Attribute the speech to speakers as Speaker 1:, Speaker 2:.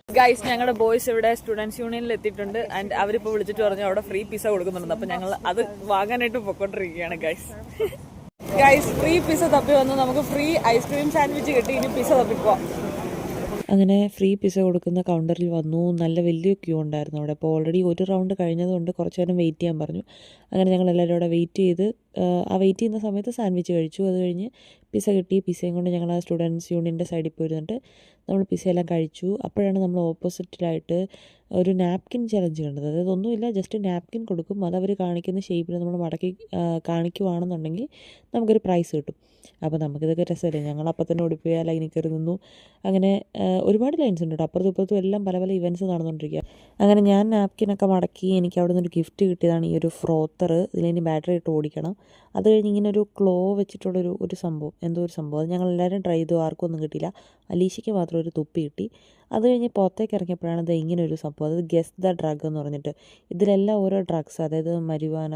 Speaker 1: Guys, ഞങ്ങളുടെ boys ഇവിടെ students യൂണിയനിൽ എത്തിയിട്ടുണ്ട്. ആൻഡ് അവരിപ്പോൾ വിളിച്ചിട്ട് പറഞ്ഞു അവിടെ ഫ്രീ പിസ്സ കൊടുക്കുന്നുണ്ട്. അപ്പോൾ ഞങ്ങൾ അത് വാങ്ങാനായിട്ട് പൊയ്ക്കൊണ്ടിരിക്കുകയാണ് ഗൈസ്. ഗൈസ്, ഫ്രീ പിസ്സ തപ്പി വന്ന് നമുക്ക് ഫ്രീ ഐസ്ക്രീം സാൻഡ്വിച്ച് കിട്ടി. ഇനി പിസ്സ തപ്പിപ്പോവാം.
Speaker 2: അങ്ങനെ ഫ്രീ പിസ്സ കൊടുക്കുന്ന കൗണ്ടറിൽ വന്നു. നല്ല വലിയ ക്യൂ ഉണ്ടായിരുന്നു അവിടെ. അപ്പോൾ ഓൾറെഡി ഒരു റൗണ്ട് കഴിഞ്ഞതുകൊണ്ട് കുറച്ച് നേരം വെയിറ്റ് ചെയ്യാൻ പറഞ്ഞു. അങ്ങനെ ഞങ്ങൾ എല്ലാവരും അവിടെ വെയിറ്റ് ചെയ്ത് ആ വെയിറ്റ് ചെയ്യുന്ന സമയത്ത് സാൻഡ്വിച്ച് കഴിച്ചു. അത് കഴിഞ്ഞ് പിസ്സ കിട്ടി. പിസ്സയും കൊണ്ട് ഞങ്ങൾ ആ സ്റ്റുഡൻസ് യൂണിയൻ്റെ സൈഡിൽ പോയിരുന്നിട്ട് നമ്മൾ പിസ്സയെല്ലാം കഴിച്ചു. അപ്പോഴാണ് നമ്മൾ ഓപ്പോസിറ്റിലായിട്ട് ഒരു നാപ്കിൻ ചലഞ്ച് കണ്ടത്. അതായത് ഒന്നുമില്ല, ജസ്റ്റ് നാപ്കിൻ കൊടുക്കും. അത് അവർ കാണിക്കുന്ന ഷേപ്പിൽ നമ്മൾ മടക്കി കാണിക്കുവാണെന്നുണ്ടെങ്കിൽ നമുക്കൊരു പ്രൈസ് കിട്ടും. അപ്പോൾ നമുക്കിതൊക്കെ രസമല്ലേ. ഞങ്ങൾ അപ്പം തന്നെ ഓടിപ്പോയി ആ ലൈനിൽ കയറി നിന്നു. അങ്ങനെ ഒരുപാട് ലൈൻസ് ഉണ്ട് കേട്ടോ. അപ്പുറത്തും ഇപ്പുറത്തും എല്ലാം പല പല ഇവൻറ്റ്സ് നടന്നുകൊണ്ടിരിക്കുക. അങ്ങനെ ഞാൻ നാപ്കിനൊക്കെ മടക്കി. എനിക്ക് അവിടെ നിന്നൊരു ഗിഫ്റ്റ് കിട്ടിയതാണ് ഈ ഒരു ഫ്രോത്തർ. ഇതിലിനി ബാറ്ററി ഇട്ട് ഓടിക്കണം. അത് കഴിഞ്ഞ് ഇങ്ങനെ ഒരു ക്ലോ വെച്ചിട്ടുള്ളൊരു സംഭവം, എന്തോ ഒരു സംഭവം. അത് ഞങ്ങൾ എല്ലാവരും ട്രൈ ചെയ്തു. ആർക്കും ഒന്നും കിട്ടിയില്ല. അലീഷയ്ക്ക് മാത്രം ഒരു തുപ്പി കിട്ടി. അത് കഴിഞ്ഞ് പുറത്തേക്ക് ഇറങ്ങിയപ്പോഴാണ് ഇത് ഇങ്ങനെ ഒരു സംഭവം. അതായത് ഗെസ് ദ ഡ്രഗ് എന്ന് പറഞ്ഞിട്ട് ഇതിലെല്ലാം ഓരോ ഡ്രഗ്സ്, അതായത് മരിവാന,